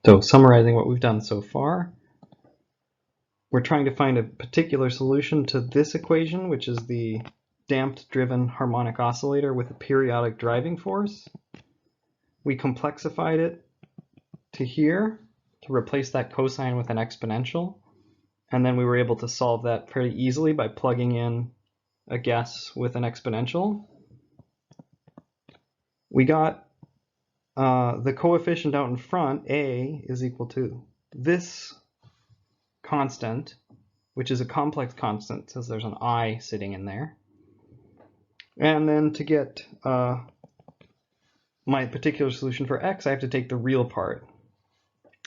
So summarizing what we've done so far, we're trying to find a particular solution to this equation, which is the damped-driven harmonic oscillator with a periodic driving force. We complexified it to here to replace that cosine with an exponential, and then we were able to solve that pretty easily by plugging in a guess with an exponential. We got the coefficient out in front, a, is equal to this constant, which is a complex constant, since there's an I sitting in there. And then to get my particular solution for x, I have to take the real part.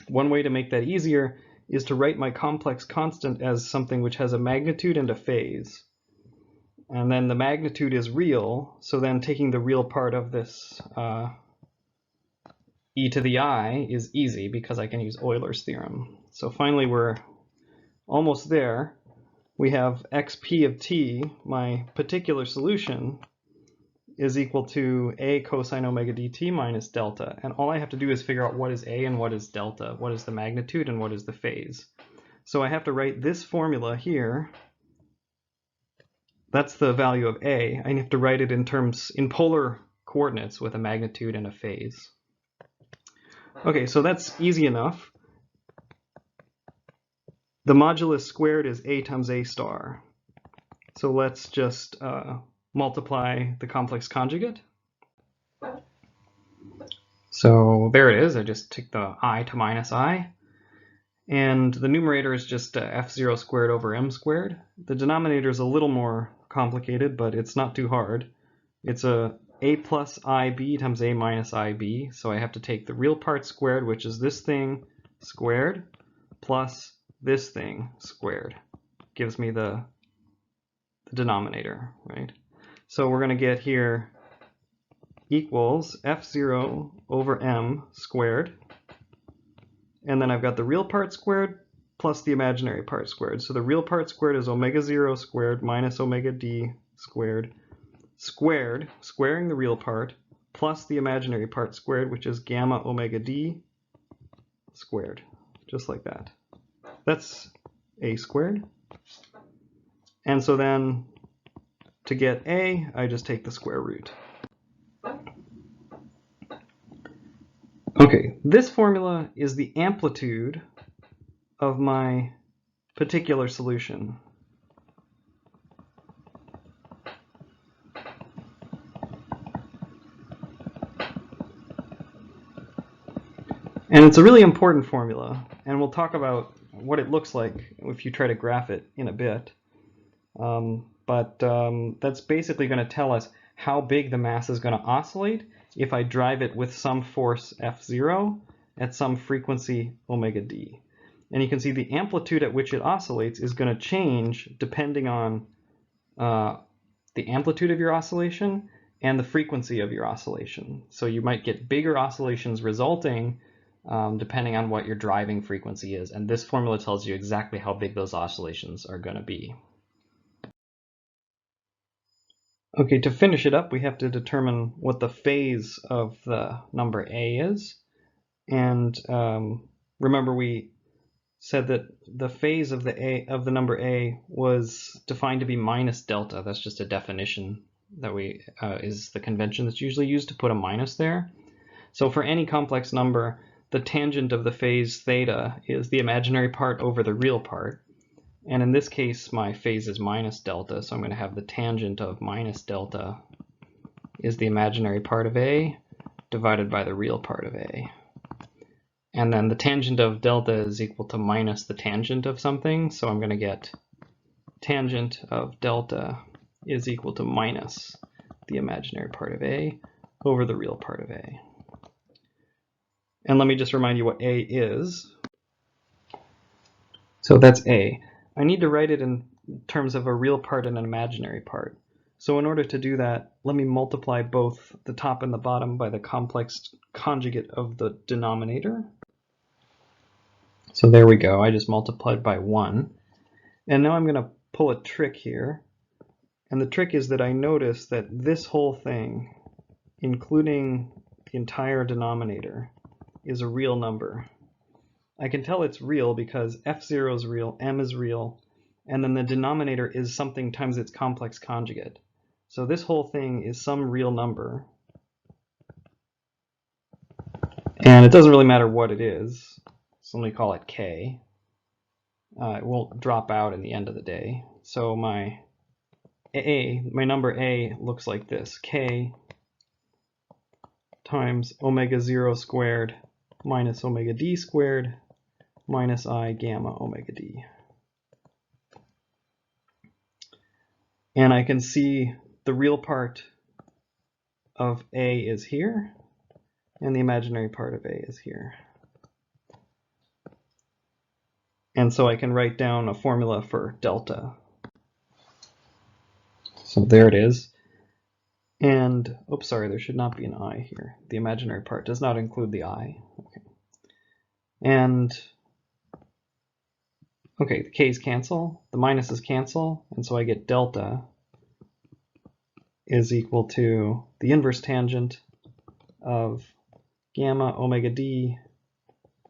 One way to make that easier is to write my complex constant as something which has a magnitude and a phase. And then the magnitude is real, so then taking the real part of this e to the I is easy because I can use Euler's theorem. So finally we're almost there. We have xp of t, my particular solution, is equal to a cosine omega dt minus delta. And all I have to do is figure out what is a and what is delta, what is the magnitude and what is the phase. So I have to write this formula here. That's the value of a. I have to write it in polar coordinates with a magnitude and a phase. Okay, so that's easy enough. The modulus squared is a times a star. So let's just multiply the complex conjugate. So there it is. I just took the I to minus I. And the numerator is just f0 squared over m squared. The denominator is a little more complicated, but it's not too hard. It's a plus ib times a minus ib. So I have to take the real part squared, which is this thing squared, plus this thing squared. Gives me the denominator, right? So we're going to get here equals f0 over m squared. And then I've got the real part squared plus the imaginary part squared. So the real part squared is omega 0 squared minus omega d squared, squaring the real part, plus the imaginary part squared, which is gamma omega d squared, just like that. That's a squared. And so then to get a, I just take the square root. Okay, this formula is the amplitude of my particular solution. And it's a really important formula, and we'll talk about what it looks like if you try to graph it in a bit. That's basically going to tell us how big the mass is going to oscillate if I drive it with some force F0 at some frequency omega d. And you can see the amplitude at which it oscillates is going to change depending on the amplitude of your oscillation and the frequency of your oscillation. So you might get bigger oscillations resulting depending on what your driving frequency is. And this formula tells you exactly how big those oscillations are going to be. Okay, to finish it up, we have to determine what the phase of the number a is. And remember, we said that the phase of the number a was defined to be minus delta. That's just a definition that is the convention that's usually used to put a minus there. So for any complex number, the tangent of the phase theta is the imaginary part over the real part. And in this case, my phase is minus delta, so I'm going to have the tangent of minus delta is the imaginary part of a divided by the real part of a. And then the tangent of delta is equal to minus the tangent of something, so I'm going to get tangent of delta is equal to minus the imaginary part of a over the real part of a. And let me just remind you what a is. So that's a. I need to write it in terms of a real part and an imaginary part. So in order to do that, let me multiply both the top and the bottom by the complex conjugate of the denominator. So there we go. I just multiplied by 1. And now I'm going to pull a trick here. And the trick is that I notice that this whole thing, including the entire denominator, is a real number. I can tell it's real because f0 is real, m is real, and then the denominator is something times its complex conjugate. So this whole thing is some real number. And it doesn't really matter what it is, so let me call it k. It won't drop out in the end of the day. So my number a looks like this: k times omega 0 squared minus omega d squared minus I gamma omega d. And I can see the real part of a is here, and the imaginary part of a is here. And so I can write down a formula for delta. So there it is. And, oops, sorry, there should not be an I here. The imaginary part does not include the I. Okay. And, okay, the k's cancel, the minuses cancel, and so I get delta is equal to the inverse tangent of gamma omega d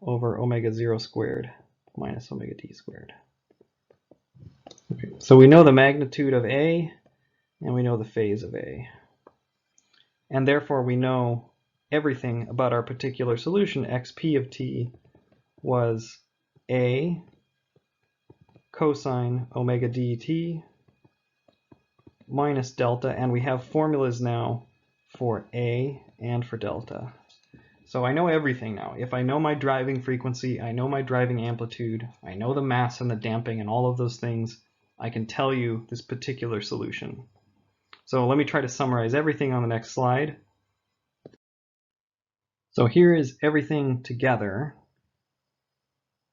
over omega 0 squared minus omega d squared. Okay, so we know the magnitude of A, and we know the phase of A. And therefore we know everything about our particular solution. Xp of t was A cosine omega dt minus delta, and we have formulas now for A and for delta. So I know everything now. If I know my driving frequency, I know my driving amplitude, I know the mass and the damping and all of those things, I can tell you this particular solution. So let me try to summarize everything on the next slide. So here is everything together.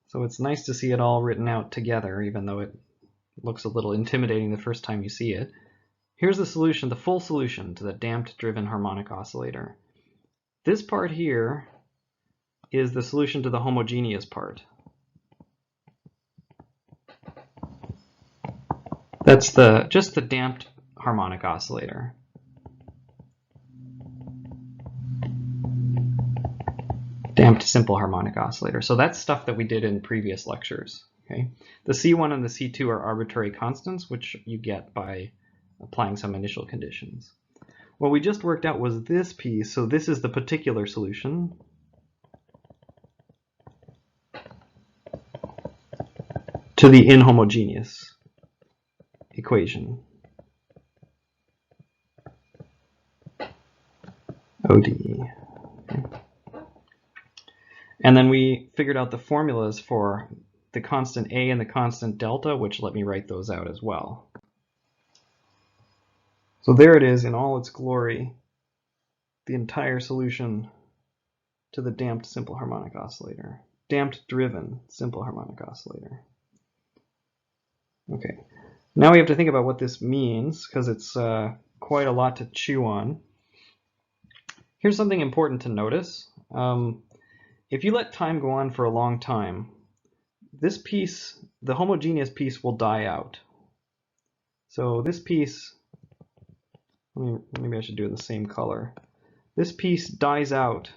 So it's nice to see it all written out together, even though it looks a little intimidating the first time you see it. Here's the solution, the full solution to the damped-driven harmonic oscillator. This part here is the solution to the homogeneous part. That's just the damped harmonic oscillator. Damped simple harmonic oscillator. So that's stuff that we did in previous lectures. Okay? The C1 and the C2 are arbitrary constants, which you get by applying some initial conditions. What we just worked out was this piece, so this is the particular solution. To the inhomogeneous equation. ODE. Okay. And then we figured out the formulas for the constant A and the constant delta, which let me write those out as well. So there it is in all its glory, the entire solution to the damped simple harmonic oscillator. Damped driven simple harmonic oscillator. Okay, now we have to think about what this means, because it's quite a lot to chew on. Here's something important to notice. If you let time go on for a long time, this piece, the homogeneous piece, will die out. So this piece, maybe I should do it in the same color. This piece dies out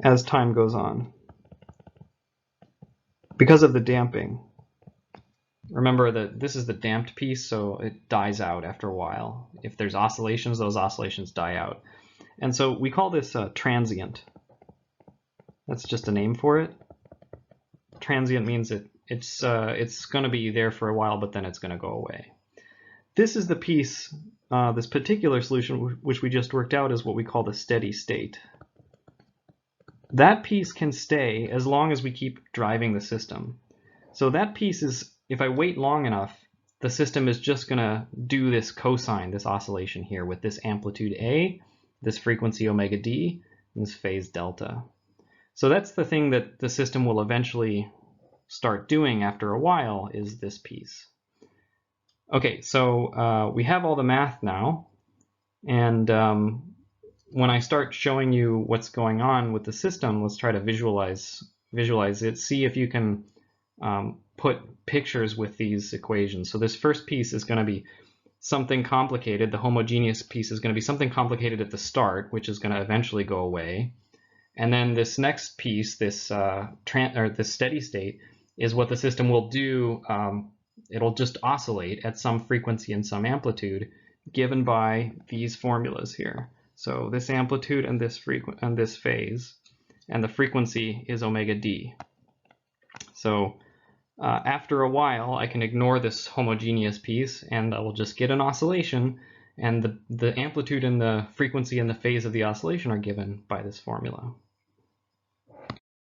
as time goes on because of the damping. Remember that this is the damped piece, so it dies out after a while. If there's oscillations, those oscillations die out. And so we call this transient. That's just a name for it. Transient means it's going to be there for a while, but then it's going to go away. This is the piece, this particular solution, which we just worked out, is what we call the steady state. That piece can stay as long as we keep driving the system. So that piece is, if I wait long enough, the system is just going to do this cosine, this oscillation here, with this amplitude A, this frequency omega d, and this phase delta. So that's the thing that the system will eventually start doing after a while, is this piece. Okay, so we have all the math now, and when I start showing you what's going on with the system, let's try to visualize it, see if you can put pictures with these equations. So this first piece is going to be something complicated. The homogeneous piece is going to be something complicated at the start, which is going to eventually go away. And then this next piece, this this steady state, is what the system will do. It'll just oscillate at some frequency and some amplitude given by these formulas here. So this amplitude and this phase, and the frequency is omega d. So after a while, I can ignore this homogeneous piece, and I will just get an oscillation, and the amplitude and the frequency and the phase of the oscillation are given by this formula.